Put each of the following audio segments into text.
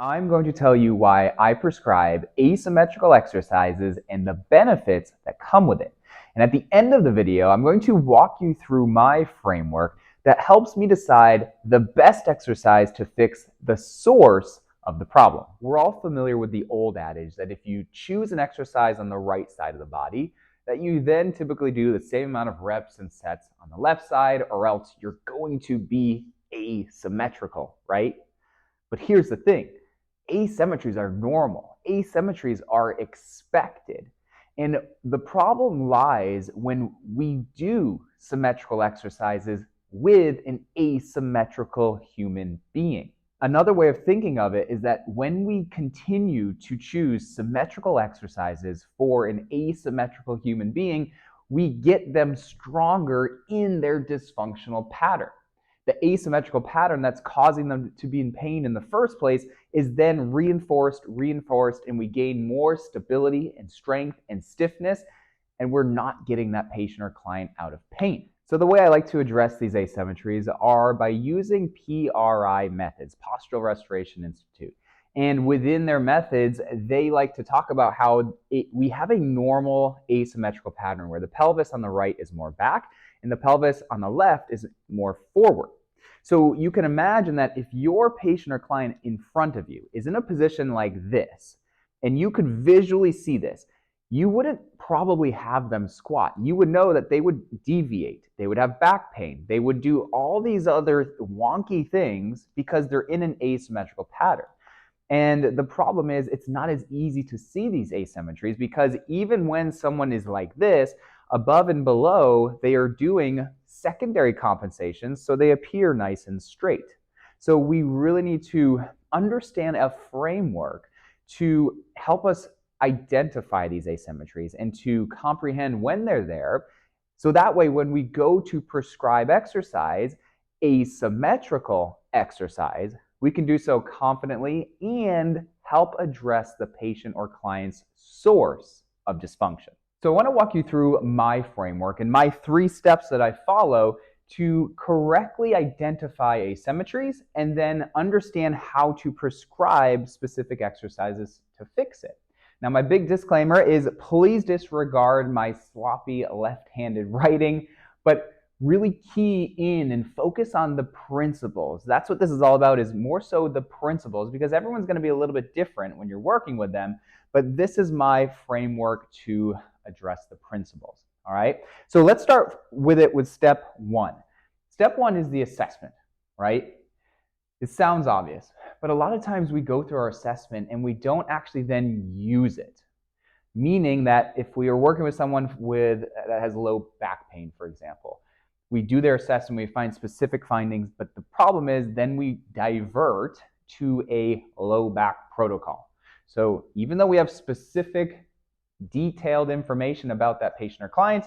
I'm going to tell you why I prescribe asymmetrical exercises and the benefits that come with it. And at the end of the video, I'm going to walk you through my framework that helps me decide the best exercise to fix the source of the problem. We're all familiar with the old adage that if you choose an exercise on the right side of the body, that you then typically do the same amount of reps and sets on the left side, or else you're going to be asymmetrical, right? But here's the thing. Asymmetries are normal. Asymmetries are expected. And the problem lies when we do symmetrical exercises with an asymmetrical human being. Another way of thinking of it is that when we continue to choose symmetrical exercises for an asymmetrical human being, we get them stronger in their dysfunctional pattern. The asymmetrical pattern that's causing them to be in pain in the first place is then reinforced, and we gain more stability and strength and stiffness, and we're not getting that patient or client out of pain. So the way I like to address these asymmetries are by using PRI methods, Postural Restoration Institute. And within their methods, they like to talk about how we have a normal asymmetrical pattern where the pelvis on the right is more back and the pelvis on the left is more forward. So you can imagine that if your patient or client in front of you is in a position like this, and you could visually see this, you wouldn't probably have them squat. You would know that they would deviate, they would have back pain, they would do all these other wonky things because they're in an asymmetrical pattern. And the problem is it's not as easy to see these asymmetries because even when someone is like this, above and below, they are doing secondary compensations, so they appear nice and straight. So we really need to understand a framework to help us identify these asymmetries and to comprehend when they're there. So that way, when we go to prescribe exercise, asymmetrical exercise, we can do so confidently and help address the patient or client's source of dysfunction. So I want to walk you through my framework and my 3 steps that I follow to correctly identify asymmetries and then understand how to prescribe specific exercises to fix it. Now, my big disclaimer is please disregard my sloppy left-handed writing, but really key in and focus on the principles. That's what this is all about, is more so the principles, because everyone's going to be a little bit different when you're working with them, but this is my framework to address the principles. All right, so let's start with it with step 1. Step 1 is the assessment, right? It sounds obvious, but a lot of times we go through our assessment and we don't actually then use it. Meaning that if we are working with someone that has low back pain, for example, we do their assessment, we find specific findings, but the problem is then we divert to a low back protocol. So even though we have specific detailed information about that patient or client,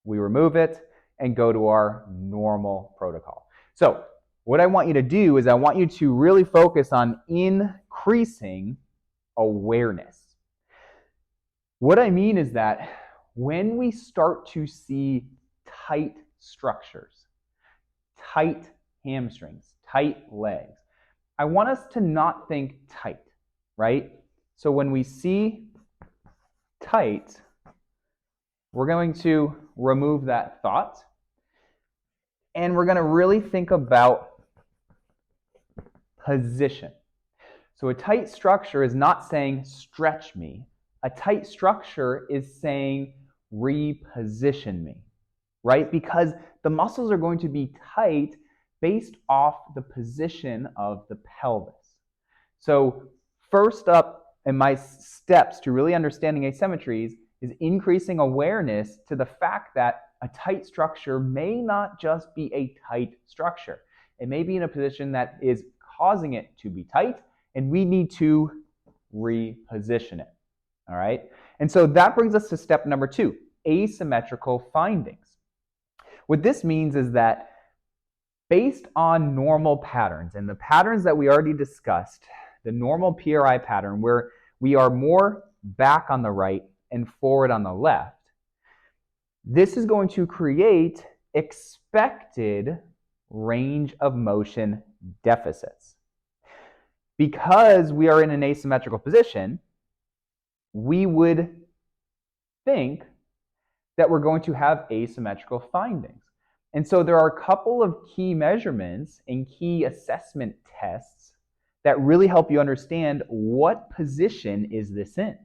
we remove it and go to our normal protocol. So what I want you to do is I want you to really focus on increasing awareness. What I mean is that when we start to see tight structures, tight hamstrings, tight legs, I want us to not think tight, right? So when we see tight, we're going to remove that thought and we're going to really think about position. So a tight structure is not saying stretch me. A tight structure is saying reposition me, right? Because the muscles are going to be tight based off the position of the pelvis. So first up in my steps to really understanding asymmetries is increasing awareness to the fact that a tight structure may not just be a tight structure. It may be in a position that is causing it to be tight, and we need to reposition it. All right, and so that brings us to step number 2, asymmetrical findings. What this means is that based on normal patterns and the patterns that we already discussed, the normal PRI pattern where we are more back on the right and forward on the left, this is going to create expected range of motion deficits. Because we are in an asymmetrical position, we would think that we're going to have asymmetrical findings. And so there are a couple of key measurements and key assessment tests that really help you understand what position is this in,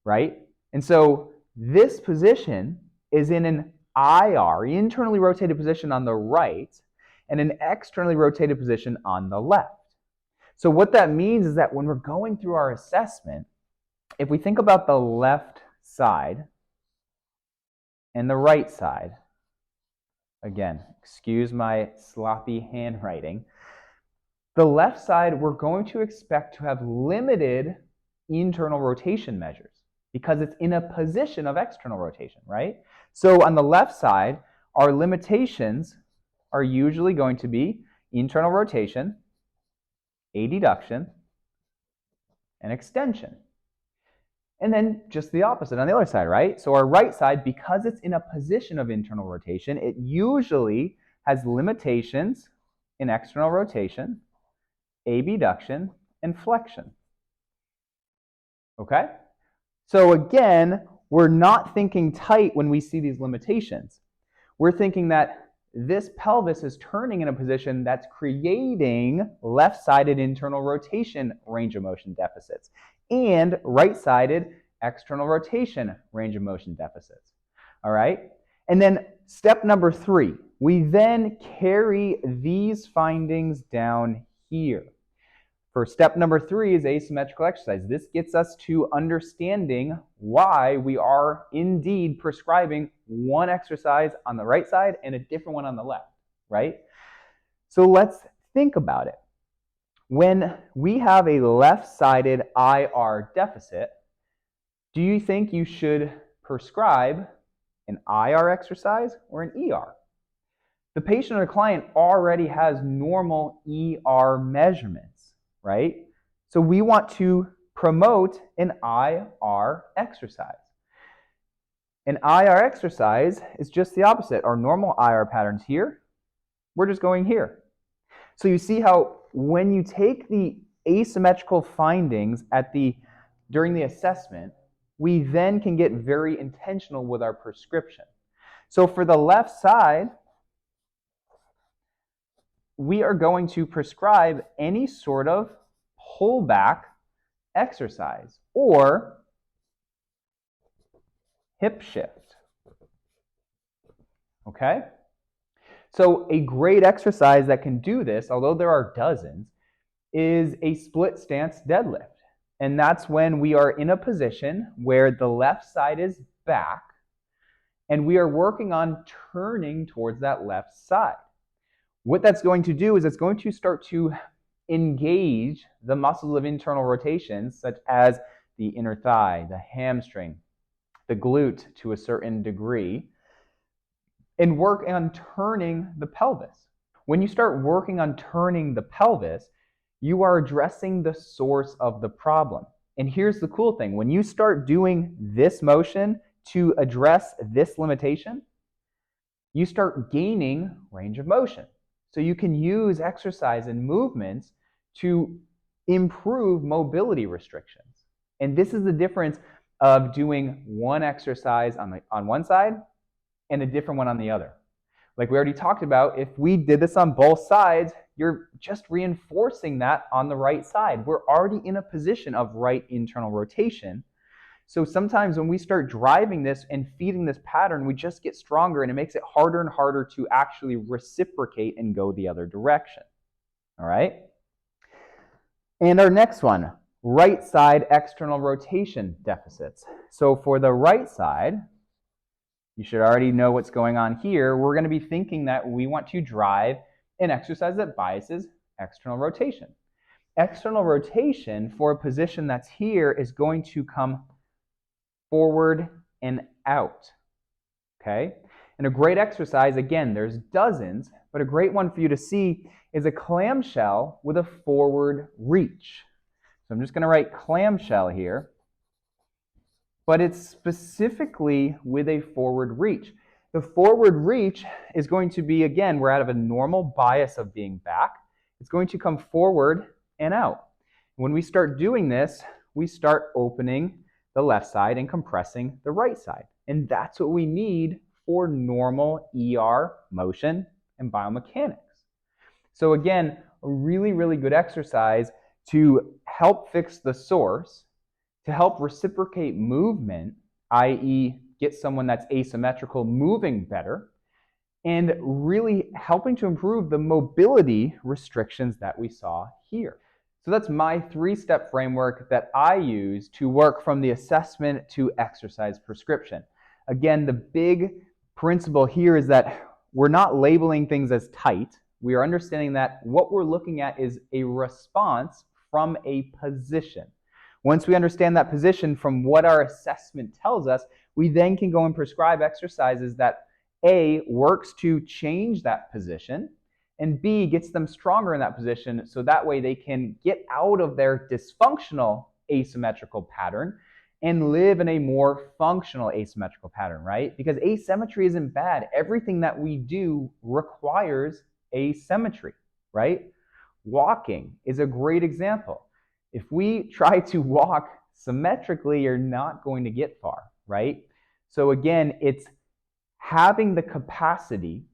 right? And so this position is in an IR, internally rotated position on the right, and an externally rotated position on the left. So what that means is that when we're going through our assessment, if we think about the left side and the right side, again, excuse my sloppy handwriting, the left side we're going to expect to have limited internal rotation measures because it's in a position of external rotation, right? So on the left side, our limitations are usually going to be internal rotation, adduction, and extension. And then just the opposite on the other side, right? So our right side, because it's in a position of internal rotation, it usually has limitations in external rotation, abduction, and flexion. Okay? So again, we're not thinking tight when we see these limitations. We're thinking that this pelvis is turning in a position that's creating left-sided internal rotation range of motion deficits and right-sided external rotation range of motion deficits. All right? And then step number 3, we then carry these findings down here. For step number 3 is asymmetrical exercise. This gets us to understanding why we are indeed prescribing one exercise on the right side and a different one on the left, right? So let's think about it. When we have a left-sided IR deficit, do you think you should prescribe an IR exercise or an ER? The patient or client already has normal ER measurements, right? So we want to promote an IR exercise. An IR exercise is just the opposite. Our normal IR patterns here, we're just going here. So you see how when you take the asymmetrical findings during the assessment, we then can get very intentional with our prescription. So for the left side, we are going to prescribe any sort of pullback exercise or hip shift. Okay? So a great exercise that can do this, although there are dozens, is a split stance deadlift. And that's when we are in a position where the left side is back and we are working on turning towards that left side. What that's going to do is it's going to start to engage the muscles of internal rotation, such as the inner thigh, the hamstring, the glute to a certain degree, and work on turning the pelvis. When you start working on turning the pelvis, you are addressing the source of the problem. And here's the cool thing. When you start doing this motion to address this limitation, you start gaining range of motion. So you can use exercise and movements to improve mobility restrictions. And this is the difference of doing one exercise on one side and a different one on the other. Like we already talked about, if we did this on both sides, you're just reinforcing that on the right side. We're already in a position of right internal rotation. So sometimes when we start driving this and feeding this pattern, we just get stronger and it makes it harder and harder to actually reciprocate and go the other direction. All right? And our next one, right side external rotation deficits. So for the right side, you should already know what's going on here. We're going to be thinking that we want to drive an exercise that biases external rotation. External rotation for a position that's here is going to come forward and out, okay? And a great exercise, again, there's dozens, but a great one for you to see is a clamshell with a forward reach. So I'm just going to write clamshell here, but it's specifically with a forward reach. The forward reach is going to be, again, we're out of a normal bias of being back. It's going to come forward and out. When we start doing this, we start opening the left side and compressing the right side. And that's what we need for normal ER motion and biomechanics. So again, a really, really good exercise to help fix the source, to help reciprocate movement, i.e. get someone that's asymmetrical moving better, and really helping to improve the mobility restrictions that we saw here. So that's my 3-step framework that I use to work from the assessment to exercise prescription. Again, the big principle here is that we're not labeling things as tight. We are understanding that what we're looking at is a response from a position. Once we understand that position from what our assessment tells us, we then can go and prescribe exercises that A, works to change that position, and B, gets them stronger in that position so that way they can get out of their dysfunctional asymmetrical pattern and live in a more functional asymmetrical pattern, right? Because asymmetry isn't bad. Everything that we do requires asymmetry, right? Walking is a great example. If we try to walk symmetrically, you're not going to get far, right? So again, it's having the capacity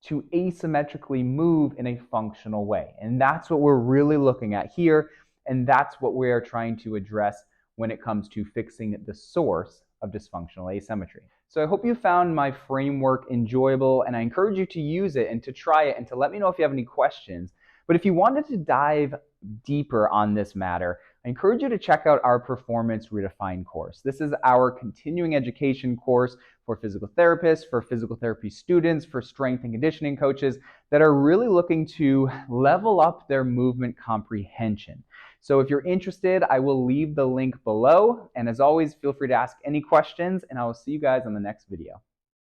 to asymmetrically move in a functional way. And that's what we're really looking at here. And that's what we are trying to address when it comes to fixing the source of dysfunctional asymmetry. So I hope you found my framework enjoyable, and I encourage you to use it and to try it and to let me know if you have any questions. But if you wanted to dive deeper on this matter, I encourage you to check out our Performance Redefined course. This is our continuing education course for physical therapists, for physical therapy students, for strength and conditioning coaches that are really looking to level up their movement comprehension. So if you're interested, I will leave the link below. And as always, feel free to ask any questions, and I will see you guys on the next video.